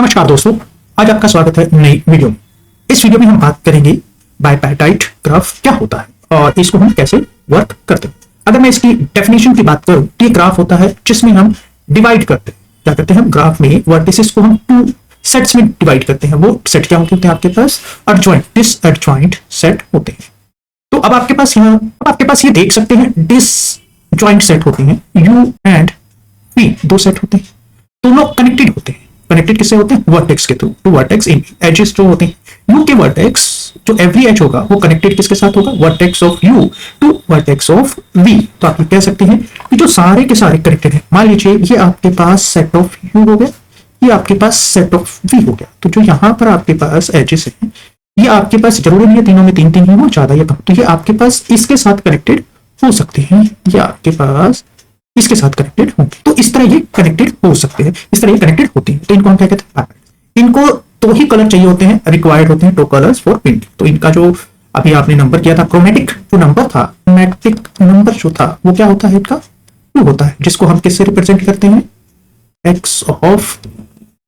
नमस्कार दोस्तों, आज आपका स्वागत है नई वीडियो में। इस वीडियो में हम बात करेंगे बाइपेरेटाइट ग्राफ क्या होता है और इसको हम कैसे वर्क करते हैं। अगर मैं इसकी डेफिनेशन की बात करूं तो ये ग्राफ होता है जिसमें हम डिवाइड करते हैं। क्या करते हैं हम ग्राफ में वर्टिसेस को हम टू सेट्स में डिवाइड करते हैं। वो सेट क्या होते हैं आपके पास? एडजॉइंट, डिसएडजॉइंट सेट होते हैं। तो अब आपके पास ये देख सकते हैं डिसजॉइंट सेट होते हैं। यू एंड पी दो सेट होते हैं, दोनों कनेक्टेड होते हैं। कनेक्टेड किससे होते हैं? वर्टेक्स के through. Two vertex in edges जो होते हैं यू के वर्टेक्स, जो एवरी एज होगा वो कनेक्टेड किसके साथ होगा? Vertex of U to vertex of V. तो आप कह सकते हैं कि जो सारे के सारे कनेक्टेड हैं। मान लीजिए ये आपके पास सेट ऑफ यू हो गया, ये आपके पास सेट ऑफ वी हो गया। तो जो यहाँ पर आपके पास एजेस हैं ये आपके पास जरूरी नहीं है तीनों में तीन तीन ही हो, ज्यादा या कम। तो ये आपके पास इसके साथ कनेक्टेड हो सकते हैं या आपके पास इसके साथ कनेक्टेड होंगे। तो इस तरह ये कनेक्टेड हो सकते हैं, इस तरह ये कनेक्टेड होते हैं। तो इनको हम क्या कहते हैं? इनको दो ही कलर चाहिए होते हैं, रिक्वायर्ड होते हैं, 2 कलर्स फॉर पेंटिंग। तो इनका जो अभी आपने नंबर किया था, क्रोमेटिक जो नंबर था, क्रोमेटिक नंबर जो था वो क्या होता है? इनका 2 होता है, जिसको हम किससे रिप्रेजेंट करते हैं? एक्स ऑफ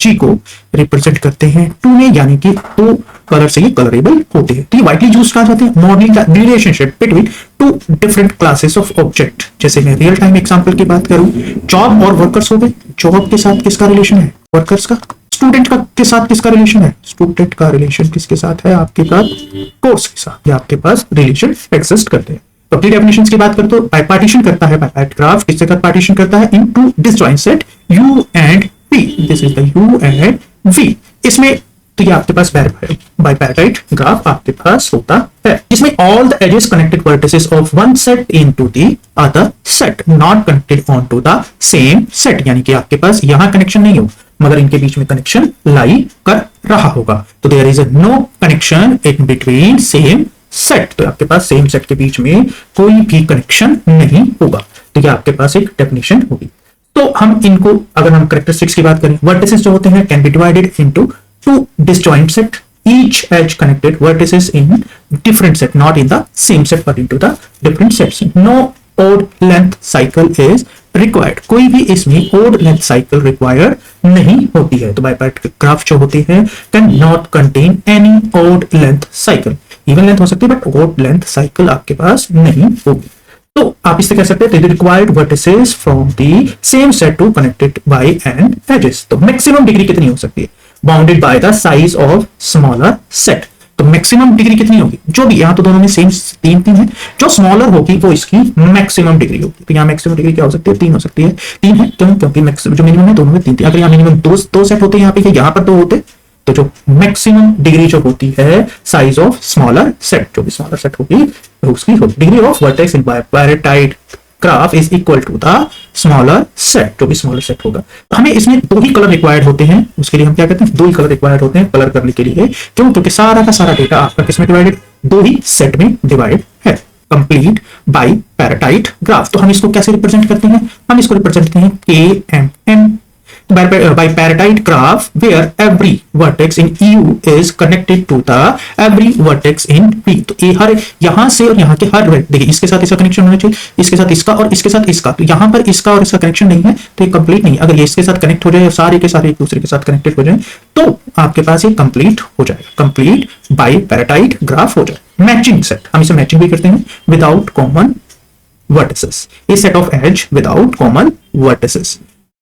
जी को रिप्रेजेंट करते हैं 2 में, यानी कि 2 कलर से ये कलरेबल होते हैं। तो ये वाइडली यूज कहा जाते हैं मॉडलिंग का relationship between 2 different classes of object. जैसे मैं रियल टाइम एग्जांपल की बात करूं, जॉब और वर्कर्स हो गए। जॉब के साथ किसका रिलेशन है? वर्कर्स का। स्टूडेंट का के साथ किसका रिलेशन है? स्टूडेंट का रिलेशन किसके साथ है? आपके पास कोर्स के साथ। ये आपके पास रिलेशन एग्जिस्ट करते हैं। तो अपनी डेफिनेशंस की बात करें तो बाइपार्टीशन करता है बाइपेरेटाइट ग्राफ किसके साथ पार्टीशन करता है? इन 2 disjoint set you and V. This is the U and V. इसमें तो ये आपके पास बाइपेरेटाइट ग्राफ आपके पास होता है, जिसमें all the edges connected vertices of one set into the other set, not connected onto the same set. यानी कि आपके पास यहाँ कनेक्शन नहीं हो मगर इनके बीच में कनेक्शन लाई कर रहा होगा। तो there is no connection in between same set. तो आपके पास सेम सेट के बीच में कोई भी कनेक्शन नहीं होगा। तो ये आपके पास एक डेफिनेशन होगी। तो हम इनको अगर हम कैरेक्टरिस्टिक्स की बात करें, वर्टिसेस जो होते हैं can be divided into 2 disjoint set, each edge connected vertices in different set, not in the same set but into the different sets. No odd length cycle is required. कोई भी इसमें odd length cycle required नहीं होती है। तो बाइपेरेटाइट graph जो होते हैं can not contain any odd length cycle. Even length हो सकती है बट ओड लेंथ साइकिल आपके पास नहीं होगी। तो आप इससे कह सकते हैं required vertices from the same set to connected by an edges. तो मैक्सिमम डिग्री कितनी हो सकती है? Bounded by the size of smaller set. तो मैक्सिमम डिग्री कितनी होगी? जो भी यहाँ तो दोनों में सेम 3 है, जो स्मॉलर होगी वो इसकी मैक्सिमम डिग्री होगी। तो यहाँ मैक्सिमम डिग्री क्या हो सकती है? 3 हो सकती है। 3 है क्यों? क्योंकि मैक्सिमम जो मिनिमम है दोनों में 3 अगर यहाँ मिनिमम 2 सेट होते हैं यहाँ पे, यहाँ पर 2 होते, तो जो मैक्सिमम डिग्री जो होती है साइज ऑफ स्मॉलर सेट, जो भी स्मॉलर सेट होगी उसकी degree of vertex in bipartite graph is equal to the smaller set, जो भी स्मॉलर सेट होगा। तो हमें इसमें 2 ही कलर रिक्वायर्ड होते हैं। उसके लिए हम क्या कहते हैं? 2 ही कलर रिक्वायर्ड होते हैं कलर करने के लिए। क्यों? क्योंकि सारा का सारा डेटा आपका किसमें डिवाइडेड? 2 ही सेट में डिवाइड है। Complete bipartite graph. तो हम इसको कैसे रिप्रेजेंट करते हैं? हम इसको रिप्रेजेंट करते हैं KMN, bipartite graph where every vertex in U is connected to the every vertex in V. तो ये हर यहां से और यहां के हर देखिए इसके साथ इसका कनेक्शन होना चाहिए, इसके साथ इसका और इसके साथ इसका। तो यहां पर इसका और इसका कनेक्शन नहीं है तो ये कंप्लीट नहीं। अगर ये इसके साथ कनेक्ट हो जाए और सारे के सारे एक दूसरे के साथ कनेक्टेड हो जाए तो आपके पास ये कंप्लीट हो जाएगा, कंप्लीट बाइपेरेटाइट ग्राफ हो जाए। मैचिंग सेट, हम इसे मैचिंग भी करते हैं विदाउट कॉमन वर्टिसेस। ये set of edge without common vertices.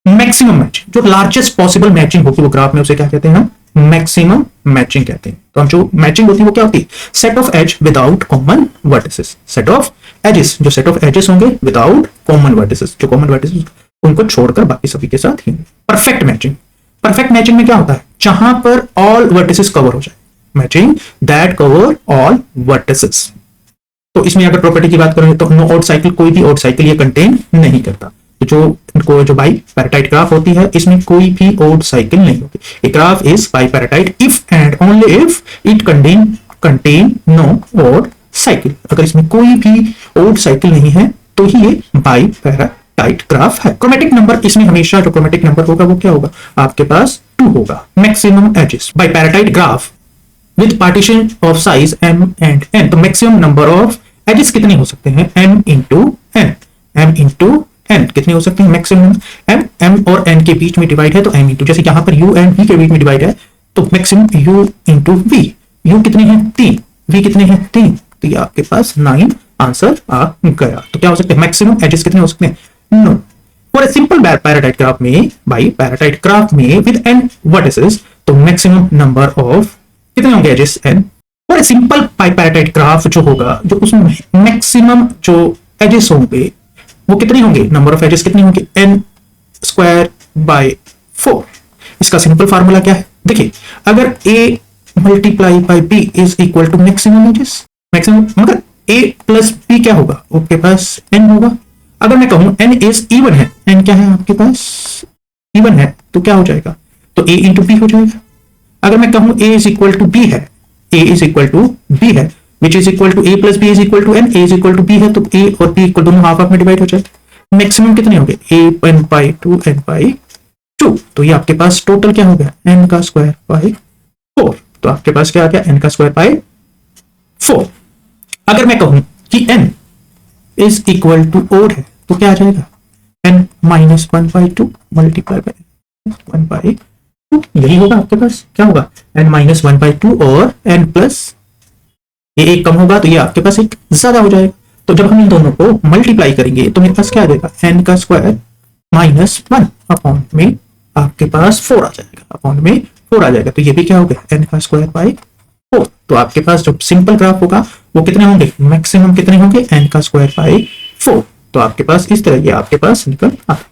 Maximum matching, जो लार्जेस्ट पॉसिबल मैचिंग होगी वो ग्राफ में उसे क्या कहते हैं? हम मैक्सिमम मैचिंग कहते हैं। तो हम जो मैचिंग होती है वो क्या होती है? Set of edge without common vertices. Set of edges, जो सेट ऑफ एजेस होंगे विदाउट कॉमन वर्टिसेस, जो कॉमन वर्टिसेस उनको छोड़कर बाकी सभी के साथ ही। परफेक्ट मैचिंग, परफेक्ट मैचिंग में क्या होता है? जहां पर ऑल वर्टिसेस कवर हो जाए, matching that cover all vertices. तो इसमें अगर प्रॉपर्टी की बात करें तो नो ऑड साइकिल, कोई भी ऑड साइकिल ये कंटेन नहीं करता। जो बाइपेरेटाइट ग्राफ होती है इसमें कोई भी ओड साइकिल नहीं होती। A graph is bipartite if and only if it contain no odd cycle. अगर इसमें कोई भी ओड साइकिल नहीं है तो ही ये बाइपेरेटाइट ग्राफ है। क्रोमेटिक नंबर, इसमें हमेशा जो क्रोमेटिक नंबर होगा वो क्या होगा? आपके पास 2 होगा। Maximum edges bipartite graph with partition of size m and n। तो मैक्सिमम नंबर ऑफ एजेस कितने हो सकते हैं? m into n, m into n कितने हो सकते हैं, मैक्सिमम एम, एम और एन के बीच में डिवाइड है तो एम इंटू, जैसे यहाँ पर यू एंड वी के बीच में डिवाइड है तो maximum U into V. U कितने हैं 3, वी कितने हैं 3, तो ये आपके पास 9 आंसर आ गया। तो क्या हो सकते हैं, मैक्सिमम एजेस कितने हो सकते हैं, no. For a simple partite graph में, भाई पैराटाइट ग्राफ में विद एन वर्टिसेस, तो मैक्सिमम नंबर ऑफ कितने होंगे edges n. For a simple partite graph जो होगा, जो उसमें मैक्सिमम जो एजेस होंगे वो कितने होंगे, नंबर ऑफ एजेस कितने होंगे, एन स्क्वायर बाय 4। इसका सिंपल फार्मूला क्या है, देखिए अगर a multiply by b is equal to maximum edges, maximum मगर a प्लस b क्या होगा, आपके पास n होगा। अगर मैं कहूं n इज इवन है, n क्या है आपके पास इवन है, तो क्या हो जाएगा, तो a इंटू b हो जाएगा। अगर मैं कहूं a is equal to b है, a is equal to b है, which is equal to a plus b is equal to n, a is equal to b है तो a और b इक्वल दोनों हाफ हाफ में divide हो जाएगा। Maximum कितने होंगे, a n by 2 n by 2, तो ये आपके पास टोटल क्या हो गया, n का स्क्वायर बाई 4, तो आपके पास क्या आ गया, n का स्क्वायर बाई 4। अगर मैं कहूं कि n is equal to odd है तो क्या आ जाएगा, n minus 1 by 2 multiply by 1 by 2, यही होगा आपके पास, क्या होगा n माइनस 1 बाई 2 और n प्लस ये एक कम होगा तो ये आपके पास एक ज्यादा हो जाएगा। तो जब हम इन दोनों को मल्टीप्लाई करेंगे तो मेरे पास क्या आ जाएगा, n का स्क्वायर माइनस 1 अपॉन में आपके पास 4 आ जाएगा, अपॉन में 4 आ जाएगा, तो ये भी क्या हो गया, n का स्क्वायर बाई 4। तो आपके पास जो सिंपल ग्राफ होगा वो कितने होंगे, मैक्सिमम कितने होंगे, n का स्क्वायर बाई 4। तो आपके पास इस तरह ये आपके पास निकल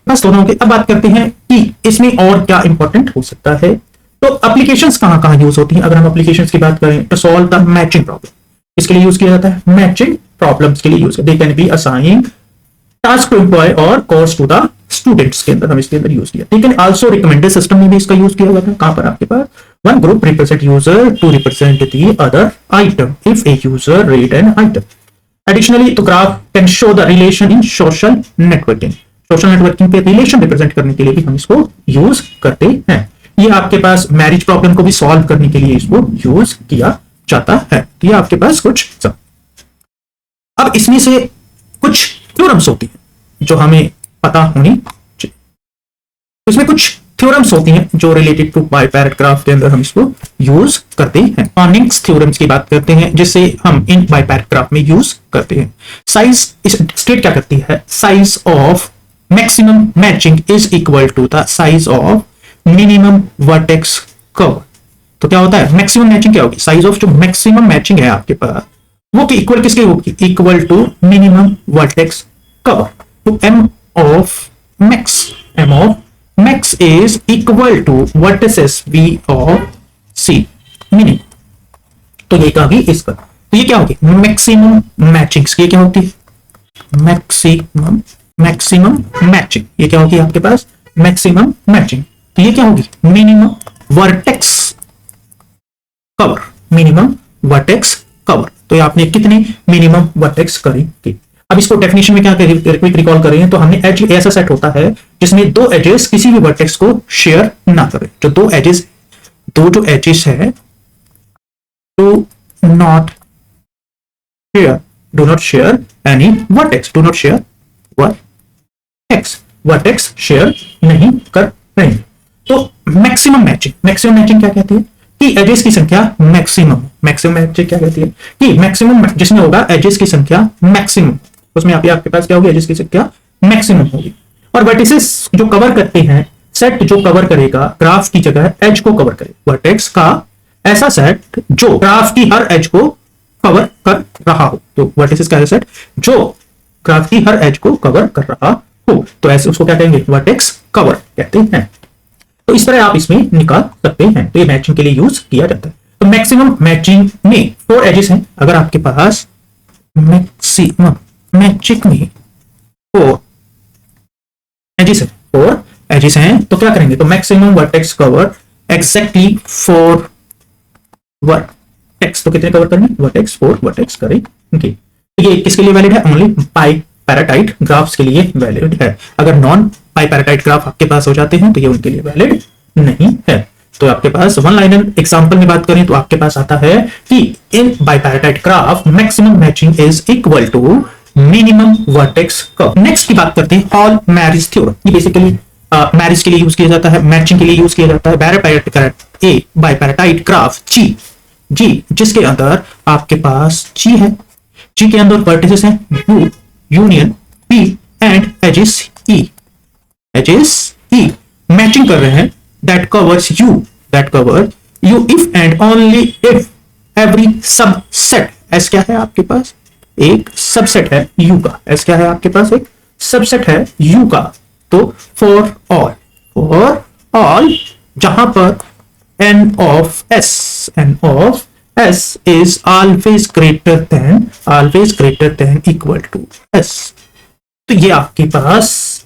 बस दोनों होंगे। अब बात करते हैं कि इसमें और क्या इंपॉर्टेंट हो सकता है, तो एप्लीकेशंस कहां कहां यूज होती हैं। अगर हम एप्लीकेशंस की बात करें तो सॉल्व द मैचिंग प्रॉब्लम, इसके लिए यूज किया जाता है, मैचिंग प्रॉब्लम्स के लिए use, they can be assign task to employ और कोर्स टू द स्टूडेंट्स के अंदर हम इसके अंदर यूज किया। They can also recommended system में भी इसका यूज किया जाता है, कहां पर आपके पास one group represent user to represent the other item if a user read an item. Additionally तो graph can show the relation in social networking, social networking पे रिलेशन रिप्रेजेंट करने के लिए भी हम इसको यूज करते हैं। ये आपके पास मैरिज प्रॉब्लम को भी सॉल्व करने के लिए इसको यूज किया जाता है। तो ये आपके पास कुछ सब। अब इसमें से कुछ थ्योरम्स होती हैं जो हमें पता होनी चाहिए, तो इसमें कुछ थ्योरम्स होती हैं जो रिलेटेड टू बाइपैरेट ग्राफ के अंदर हम इसको यूज करते हैं। कॉनिक्स थ्योरम्स की बात करते हैं जिससे हम इन बाइपैरेट ग्राफ में यूज करते हैं। साइज स्टेट क्या करती है, size of maximum matching is equal to the size of minimum vertex cover. तो क्या होता है, मैक्सिमम मैचिंग क्या होगी, साइज ऑफ जो मैक्सिमम मैचिंग है आपके पास वो इक्वल किसके होगी, equal to minimum vertex cover. तो m of max is equal to vertices v of c minimum. तो ये क्या होगी इसका, तो ये क्या होगी मैक्सिमम मैचिंग्स, ये क्या होती है मैक्सिमम मैचिंग, ये क्या होगी आपके पास मैक्सिमम मैचिंग। तो ये क्या होगी minimum vertex cover, minimum vertex cover. तो ये आपने कितने मिनिमम वर्टेक्स करेंगे। अब इसको डेफिनेशन में क्या क्विक रिकॉल करें तो हमने एज ऐसा सेट होता है जिसमें दो एजेस किसी भी वर्टेक्स को शेयर ना करें। जो दो जो एजेस है do not share any vertex, do not share vertex share नहीं कर रहे। तो मैक्सिमम मैचिंग क्या कहती है कि एजेस की संख्या मैक्सिमम मैचिंग क्या कहती है कि मैक्सिमम जिसमें होगा एजेस की संख्या मैक्सिमम, उसमें आपके पास क्या होगी एजेस की संख्या मैक्सिमम होगी। और वर्टिसेस जो कवर करते हैं, सेट जो कवर करेगा ग्राफ की जगह एज को कवर करे, वर्टेक्स का ऐसा सेट जो ग्राफ की हर एज को कवर कर रहा हो। तो वर्टिसेस का ऐसा सेट जो ग्राफ की हर एज को कवर कर रहा हो, तो ऐसे उसको क्या कहेंगे वर्टेक्स कवर कहते हैं। तो इस तरह आप इसमें निकाल सकते हैं। तो ये मैचिंग के लिए यूज किया जाता है। तो मैक्सिमम मैचिंग में 4 एजेस हैं। अगर आपके पास मैक्सिमम मैचिंग में 4 एजेस हैं तो क्या करेंगे, तो maximum vertex cover exactly 4 vertex. तो कितने कवर करेंगे, वर्टेक्स 4 वर्टेक्स करेंगे। ये किसके लिए वैलिड है, ओनली बाइपैरेटाइट ग्राफ्स के लिए वैलिड है। अगर नॉन बाइपैरेटाइट ग्राफ आपके पास हो जाते हैं तो ये उनके लिए वैलिड नहीं है। तो आपके पास वन लाइनर एग्जांपल में बात करें तो आपके पास आता है कि in bipartite graph maximum matching is equal to minimum vertex curve. Next की बात करते हैं हॉल मैरिज थ्योरम। ये बेसिकली मैरिज के लिए यूज किया जाता है, मैचिंग के लिए यूज किया जाता है। बाइपैराटाइट ग्राफ जी जिसके अंदर आपके पास जी है, जी के अंदर वर्टिसेस हैं U union P and edges E, matching कर रहे हैं that covers U if and only if every subset, S क्या है आपके पास, एक सबसेट है यू का, एस क्या है आपके पास, एक सबसेट है यू का। तो फॉर ऑल जहां पर n of s is always greater than equal to s। तो ये आपके पास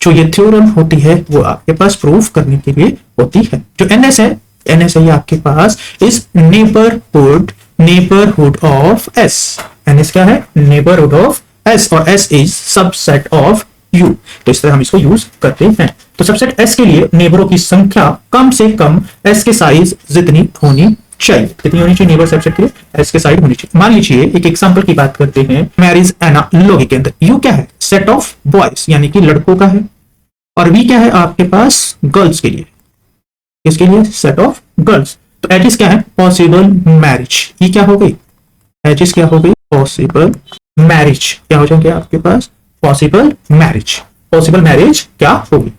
जो ये थ्योरम होती है वो आपके पास प्रूफ करने के लिए होती है। जो ns है ये आपके पास इस नेबरहुड ऑफ s, ns क्या है, नेबरहुड ऑफ s, और s is subset of u। तो इस तरह हम इसको यूज करते हैं। तो सबसेट s के लिए नेबरों की संख्या कम से कम s के साइज जितनी होनी चाहिए, कितनी होनी चाहिए नेबर सबसेट के लिए, s के साइज होनी चाहिए। मान लीजिए एक एग्जांपल की बात करते हैं मैरिज एनालॉजी के अंदर। u क्या है, सेट ऑफ बॉयज यानी कि लड़कों का है, और v क्या है आपके पास गर्ल्स के लिए, इसके लिए सेट ऑफ गर्ल्स। तो एजिस क्या है, पॉसिबल मैरिज, ये क्या हो गई, एजिस क्या हो गई, पॉसिबल मैरिज, क्या हो जाएंगे आपके पास, पॉसिबल मैरिज क्या होगी।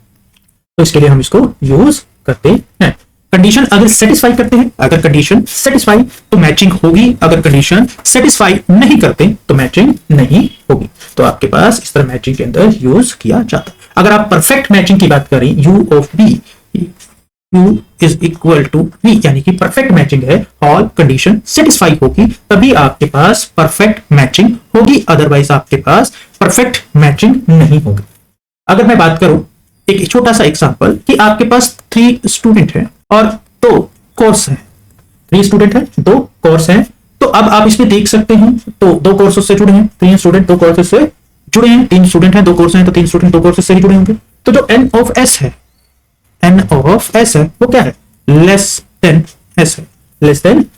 तो इसके लिए हम इसको यूज करते हैं। कंडीशन अगर सेटिस्फाई करते हैं, अगर कंडीशन सेटिस्फाई तो मैचिंग होगी, अगर कंडीशन सेटिस्फाई नहीं करते तो मैचिंग नहीं होगी। तो आपके पास इस तरह मैचिंग के अंदर यूज किया जाता है। अगर आप परफेक्ट मैचिंग की बात करें, u of b u is equal to v, यानी कि परफेक्ट मैचिंग है, ऑल कंडीशन सेटिस्फाई होगी तभी आपके पास परफेक्ट मैचिंग होगी, अदरवाइज आपके पास परफेक्ट मैचिंग नहीं होगी। अगर मैं बात करूं एक छोटा सा एग्जांपल कि आपके पास 3 स्टूडेंट हैं और 2 कोर्स हैं, 3 स्टूडेंट हैं 2 कोर्स हैं। तो अब आप इसमें देख सकते हैं, तो 2 कोर्सेस से जुड़े हैं, 3 स्टूडेंट 2 कोर्सेस से जुड़े हैं, 3 स्टूडेंट हैं 2 कोर्स हैं, तो 3 स्टूडेंट 2 कोर्सेस से ही जुड़े होंगे। तो जो n ऑफ s है, वो क्या है, लेस देन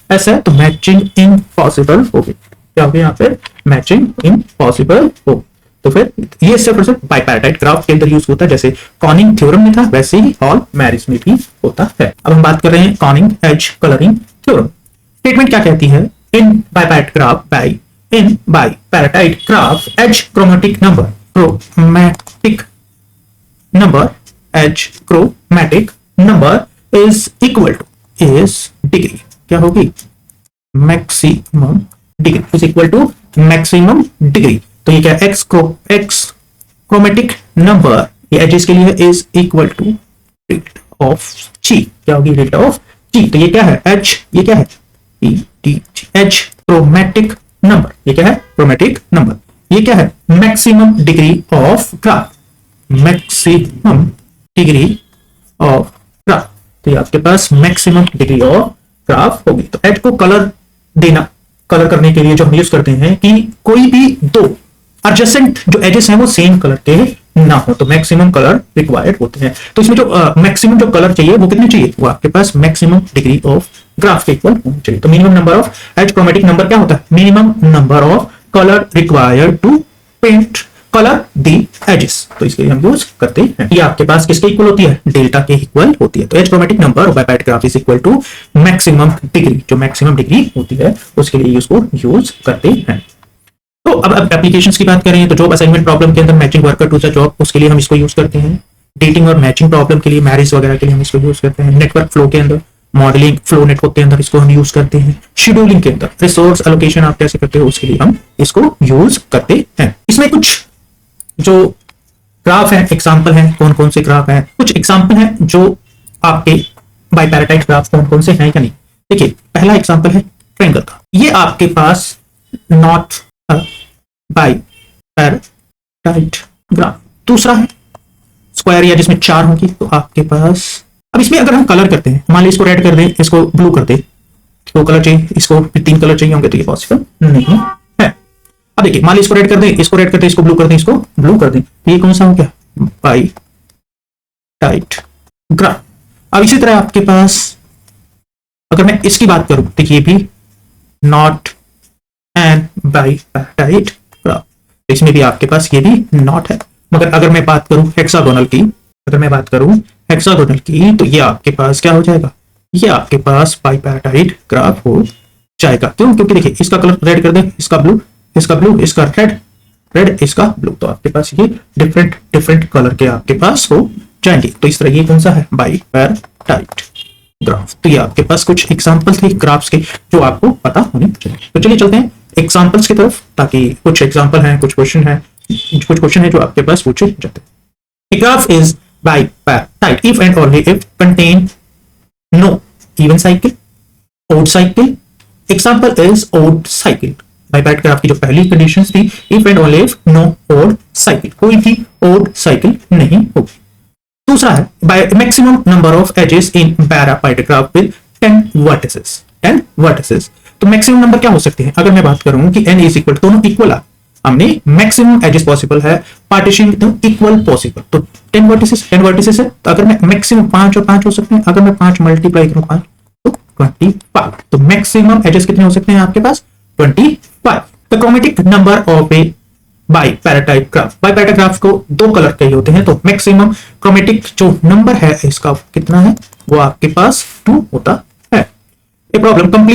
s है, तो मैचिंग इम्पॉसिबल होगी। क्या होगी यहाँ पे, मैचिंग इम्पॉसिबल होगी। तो फिर ये सिर्फ बाइपैराटाइट ग्राफ के अंदर यूज होता है, जैसे कॉनिंग थ्योरम में था वैसे ही हॉल मैरिज में भी होता है। अब हम बात कर रहे हैं Konig edge colouring theorem. Statement क्या कहती है, in bipartite graph edge chromatic number is equal to degree, क्या होगी, maximum degree is equal to maximum degree. तो ये क्या, एक्स क्रोमेटिक नंबर, ये एजेस के लिए is equal to rate of G, क्या होगी, रेट ऑफ जी। तो ये क्या है, एच, ये क्या है, एच क्रोमेटिक नंबर, ये क्या है, क्रोमेटिक नंबर। ये क्या है, maximum degree of graph, maximum degree of graph. तो ये आपके पास मैक्सिमम डिग्री ऑफ ग्राफ होगी। तो एच को कलर देना, कलर करने के लिए जो हम यूज करते हैं कि कोई भी 2 एडजेसेंट जो एजेस हैं वो सेम कलर के ना हो, तो मैक्सिमम कलर रिक्वायर्ड होते हैं। तो इसमें जो मैक्सिमम जो कलर चाहिए वो कितने चाहिए, वो आपके पास मैक्सिमम डिग्री ऑफ ग्राफ के इक्वल होना चाहिए। तो minimum number of edge chromatic number क्या होता है, minimum number of colour required to paint colour the edges. तो इसके लिए हम यूज करते हैं। ये आपके पास किसके इक्वल होती है, डेल्टा के इक्वल होती है। तो edge chromatic number of bipartite graph is equal to maximum degree, जो मैक्सिमम डिग्री होती है उसके लिए इसको यूज करते हैं। तो अब एप्लीकेशंस की बात करें तो जॉब असाइनमेंट प्रॉब्लम के अंदर matching worker to the job, उसके लिए हम इसको यूज करते हैं। डेटिंग और मैचिंग प्रॉब्लम के लिए, मैरिज वगैरह के लिए हम इसको यूज करते हैं। नेटवर्क फ्लो के अंदर, मॉडलिंग फ्लो नेटवर्क के अंदर इसको हम यूज करते हैं। शेड्यूलिंग के अंदर, रिसोर्स एलोकेशन आप कैसे करते हो उसके लिए हम इसको यूज करते हैं। इसमें कुछ जो ग्राफ है, एग्जाम्पल है, कौन कौन से ग्राफ है, कुछ एग्जाम्पल है जो आपके बाइपैराटाइट ग्राफ कौन कौन से हैं या नहीं। देखिए पहला एग्जाम्पल है ट्रायंगल का, ये आपके पास नॉट बाइपैराटाइट ग्राफ। दूसरा है स्क्वायर या जिसमें 4 होंगी, तो आपके पास, अब इसमें अगर हम कलर करते हैं, मान लीजिए इसको रेड कर दें, इसको ब्लू कर दें, इसको कलर चाहिए, इसको 3 कलर चाहिए होंगे, तो ये पॉसिबल नहीं है। अब देखिए मान लीजिए इसको रेड कर दें, इसको रेड कर दें, इसको ब्लू कर दें, इसको ब्लू कर दें, ये कौन सा हो गया, बाइपैराटाइट ग्राफ। अब इसी तरह आपके पास अगर मैं इसकी बात करूं, देखिए भी नॉट एंड बाइपैराटाइट ग्राफ। इसमें भी आपके पास ये भी नॉट है। मगर अगर मैं बात करूं हेक्सागोनल की, तो ये आपके पास क्या हो जाएगा, ये आपके पास बाइपैराटाइट ग्राफ हो जाएगा। क्यों? क्योंकि देखिए इसका कलर रेड कर दे, इसका ब्लू, इसका रेड, इसका ब्लू, तो आपके पास ये डिफरेंट कलर के आपके पास हो जाएंगे। तो इस तरह ये कौन सा है, बाइपैराटाइट ग्राफ। तो ये आपके पास कुछ एग्जांपल थे ग्राफ्स के जो आपको पता होने चाहिए। तो चलिए चलते हैं एग्जांपल्स की तरफ, ताकि कुछ एग्जांपल हैं, कुछ क्वेश्चन है जो आपके पास पूछे जाते हैं। A graph is bipartite if and only if contain no even cycle, odd cycle. Example is odd cycle. Bipartite graph की जो पहली कंडीशंस थी, if and only if no odd cycle, कोई भी odd cycle नहीं होगी। दूसरा है by maximum number of edges in bipartite graph with 10 vertices। तो मैक्सिमम नंबर क्या हो सकते हैं? अगर मैं बात करूं कि n इज इक्वल, दोनों इक्वल है, हमने मैक्सिमम एजेस पॉसिबल है, पार्टीशन इक्वल पॉसिबल, तो 10 वर्टिसेस है। तो अगर मैं मैक्सिमम 5 और 5 हो सकते हैं, अगर मैं 5 मल्टीप्लाई करूं 5 तो 25। तो मैक्सिमम एजेस कितने हो सकते हैं आपके पास? 25। The chromatic number of a bipartite graph, bipartite graph को दो कलर के होते हैं, तो मैक्सिमम क्रोमेटिक जो नंबर है इसका कितना है, वो आपके पास 2 होता है। A problem,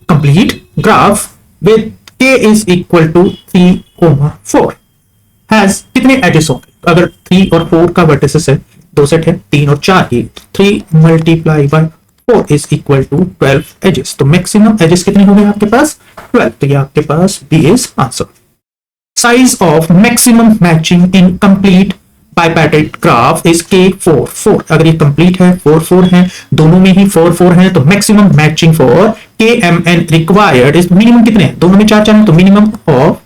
complete graph with k is equal to 3,4 has कितने एजेस होंगे? अगर 3 और 4 का वर्टिसेस है, दो सेट है, 3 और 4 की, 3 multiply by 4 is equal to 12 edges. तो मैक्सिमम एजेस कितने होंगे आपके पास? 12। तो ये आपके पास B is answer. Size of maximum matching in complete bipartite graph is K4। अगर ये कंप्लीट है, 4 है, दोनों में ही 4 है, तो maximum matching for KMN required is, minimum कितने हैं? दोनों में 4 है, तो मिनिमम ऑफ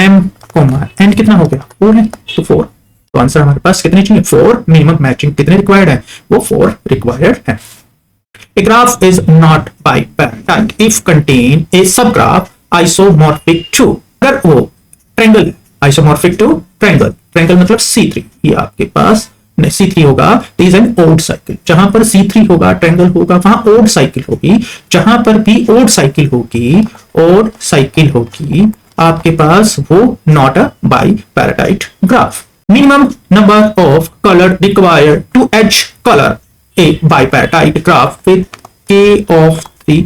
M, N कितना हो गया? 4 है, तो 4। तो आंसर हमारे पास कितने चाहिए? 4। मिनिमम मैचिंग कितने रिक्वायर्ड है? वो 4 रिक्वायर्ड है। A graph is not bipartite if contain a subgraph isomorphic to, अगर वो ट्रायंगल है, isomorphic to ट्रायंगल मतलब C3, ये आपके पास C3 होगा, इज एन ओड साइकिल। जहां पर C3 होगा, ट्रायंगल होगा, वहां ओड साइकिल होगी। जहां पर भी ओड साइकिल होगी आपके पास, वो not a bipartite graph. Minimum number of colour required to H colour a bipartite graph with k of 3।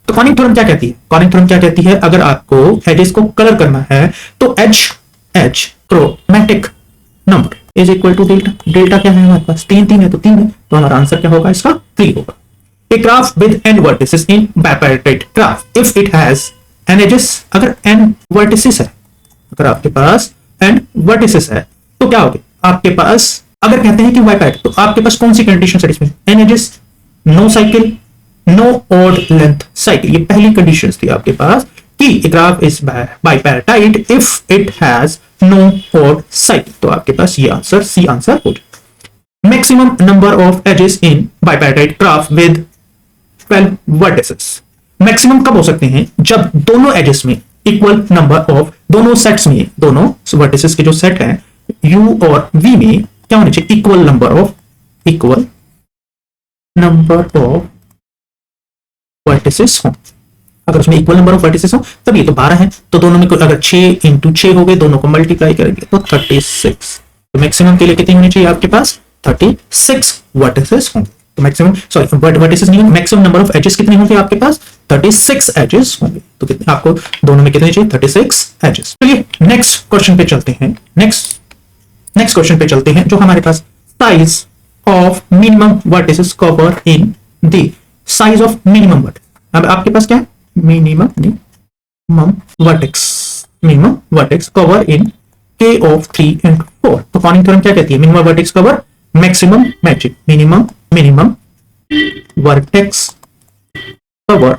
तो कॉनिंग थ्योरम क्या कहती है? अगर आपको एजेस को कलर करना है तो H chromatic number is equal to delta क्या है हमारे पास? 3 है, तो 3 है, तो हमारा आंसर क्या होगा? इसका 3 होगा। A graph with n vertices in bipartite graph if it has n edges, अगर n वर्टिसेस है, अगर आपके पास n वर्टिसेस है, तो क्या होगा आपके पास? अगर कहते हैं कि बाइपैराटाइट, तो आपके पास कौन सी condition satisfy? n edges, no cycle, no odd length cycle, ये पहली कंडीशंस थी आपके पास कि graph is bipartite if it has no odd cycle. तो आपके पास ये आंसर सी आंसर हो जाएगा। Maximum number of edges in bipartite graph with 12 vertices, maximum कब हो सकते हैं? जब दोनों एजेस में इक्वल नंबर ऑफ, दोनों सेट्स में, दोनों वर्टिसेस के जो सेट हैं u और v में क्या होने चाहिए? इक्वल नंबर ऑफ वर्टिसेस हो। अगर उसमें इक्वल नंबर ऑफ वर्टिसेस हो तब, ये तो 12 है, तो दोनों में अगर 6 × 6 हो गए, दोनों को मल्टीप्लाई करेंगे तो 36। तो मैक्सिमम के लिए कितनी होनी चाहिए आपके पास? 36 वर्टिसेस होंगे। तो मैक्सिमम, सॉरी वर्टिसेस नहीं, मैक्सिमम नंबर ऑफ एजेस कितने होंगे आपके पास? 36 एजेस होंगे। तो कितने आपको दोनों में कितने चाहिए? 36 एजेस। चलिए नेक्स्ट क्वेश्चन पे चलते हैं। नेक्स्ट क्वेश्चन पे चलते हैं, जो हमारे पास size of minimum vertices cover in the size of minimum vertex. अब आपके पास क्या है? Minimum vertex cover in k of 3 and 4। तो कॉनिंग थ्योरम क्या कहती है? Minimum vertex cover maximum matching, minimum vertex cover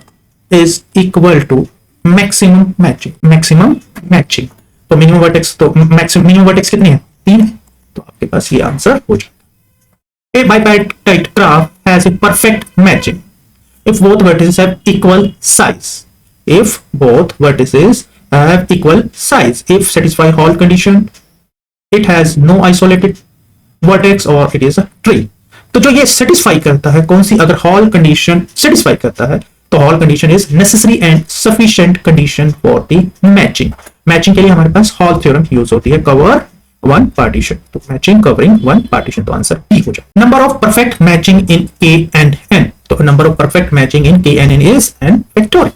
is equal to maximum matching. तो मिनिमम वर्टेक्स, तो मिनिमम वर्टेक्स कितने हैं? 3 है, तो आपके पास ये आंसर हो जाएगा। A bipartite graph has a perfect matching if both vertices have equal size. If satisfy Hall condition, it has no isolated vertex or it is a tree. तो जो ये satisfy करता है, कौन सी? अगर Hall condition satisfy करता है, तो Hall condition is necessary and sufficient condition for the matching. Matching के लिए हमारे पास हॉल थ्योरम यूज होती है, कवर वन पार्टीशन, तो मैचिंग कवरिंग वन पार्टीशन, तो आंसर डी हो जाए। Number of perfect matching in K and N, तो number of perfect matching in K and N is N factorial.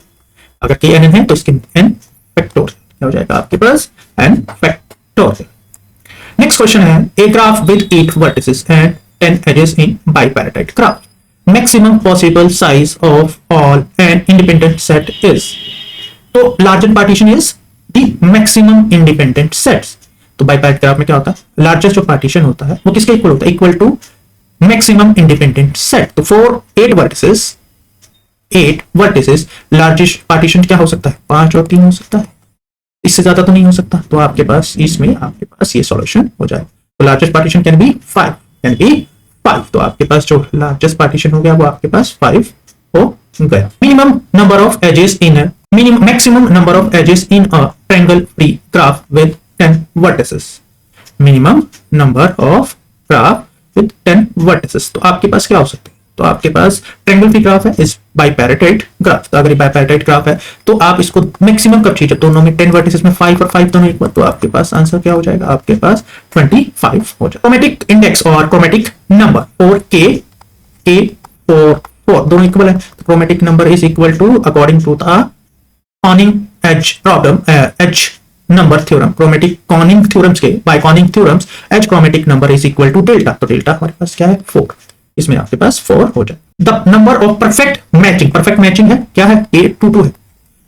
अगर K N N है तो इसके N factorial क्या हो जाएगा आपके पास, एन फैक्टोरियल। नेक्स्ट क्वेश्चन है, a graph with 8 vertices and 10 edges in bipartite graph, maximum possible size of all an independent set is, तो largest partition is the maximum independent sets. तो bipartite graph में क्या होता है, largest जो partition होता है वो किसके इक्वल होता है, equal to maximum independent set. तो फॉर 8 वर्टिसेस लार्जेस्ट पार्टीशन क्या हो सकता है, 5 और 3 हो सकता है, इससे ज्यादा तो नहीं हो सकता। तो आपके पास इसमें आपके पास ये सॉल्यूशन हो जाए। तो लार्जेस्ट पार्टीशन कैन बी 5, तो आपके पास जो लार्जेस्ट पार्टीशन हो गया वो आपके पास 5 हो गया। Minimum number of edges in maximum number of edges in a triangle free graph with 10 vertices, minimum number of graph with 10 vertices. तो आपके पास क्या हो सकते हैं, तो आपके पास ट्रायंगल फ्री ग्राफ है, इस बाइपैराटाइट ग्राफ। तो अगर ये बाइपैराटाइट ग्राफ है तो आप इसको मैक्सिमम कब चाहिए, दोनों में 10 वर्टिसेस में 5 और 5 दोनों एक बार, तो आपके पास आंसर क्या हो जाएगा, आपके पास 25 हो जाएगा। क्रोमेटिक इंडेक्स और chromatic number for K four दोनों इक्वल है, तो chromatic number is equal to according to the Konig edge problem, edge number theorem, chromatic Konig theorems के, by Konig theorems edge chromatic number is equal to delta, तो delta हमारे पास क्या है 4, इसमें आपके पास 4 हो जाए। The number of perfect matching है क्या है, a to 2 है,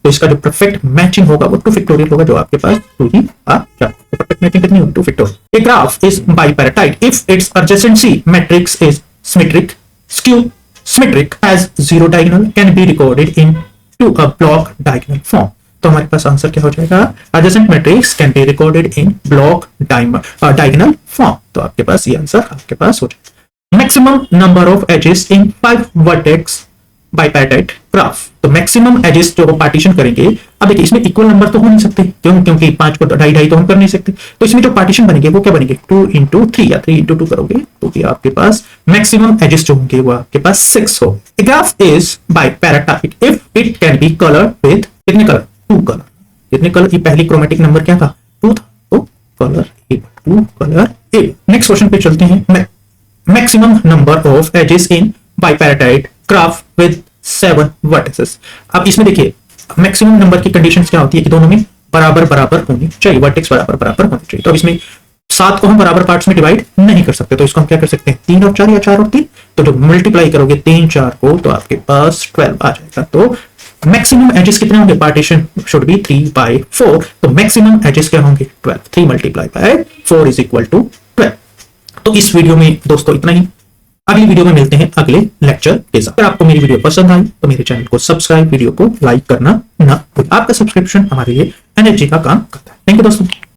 तो इसका जो परफेक्ट मैचिंग होगा वो 2 फैक्टोरियल होगा, जो आपके पास 2 ही आ जाए। तो परफेक्ट मैचिंग कितनी होगी, 2 factorial. A graph is bipartite if its adjacency matrix is symmetric, skew symmetric has 0 diagonal can be recorded in to a block diagonal form। तो हमारे पास आंसर क्या हो जाएगा, adjacent matrix can be recorded in block diagonal form। तो आपके पास ये answer आपके पास हो जाएगा। Maximum number of edges in 5 vertex bipartite graph, तो मैक्सिमम एजेस जो पार्टीशन करेंगे, अब देखिए इसमें इक्वल नंबर तो हो नहीं सकते, क्यों, क्योंकि 5 को ढाई तो हम कर नहीं सकते, तो इसमें जो पार्टीशन बनेंगे वो क्या बनेंगे, 2 into 3 या 3 into 2 करोगे तो भी आपके पास मैक्सिमम एजेस जो होंगे वो आपके पास 6 हो। A graph is bipartite if it can be colour with कितने कलर, 2 कलर, कितने कलर, ये पहली क्रोमेटिक नंबर क्या था, 2 था, तो colour a, 2 colour a. Next question पे चलते हैं, maximum number of edges in bipartite graph with 7 vertices. अब इसमें देखिए मैक्सिमम नंबर की कंडीशंस क्या होती है कि दोनों में बराबर बराबर होनी चाहिए, वर्टेक्स बराबर बराबर होनी चाहिए। तो अब इसमें 7 को हम बराबर पार्ट्स में डिवाइड नहीं कर सकते, तो इसको हम क्या कर सकते हैं, 3 और 4 या 4 और 3, तो जो मल्टीप्लाई करोगे 3 4 को तो आपके पास 12 आ जाएगा। तो मैक्सिमम एजेस कितने होंगे, पार्टीशन शुड बी 3/4, तो मैक्सिमम एजेस क्या होंगे 12, 3 multiply by 4 is equal to 12। तो इस वीडियो में दोस्तों इतना ही, अगली वीडियो में मिलते हैं अगले लेक्चर के साथ। अगर आपको मेरी वीडियो पसंद आई तो मेरे चैनल को सब्सक्राइब, वीडियो को लाइक करना ना भूलें। आपका सब्सक्रिप्शन हमारे लिए एनर्जी का काम करता है। थैंक यू दोस्तों।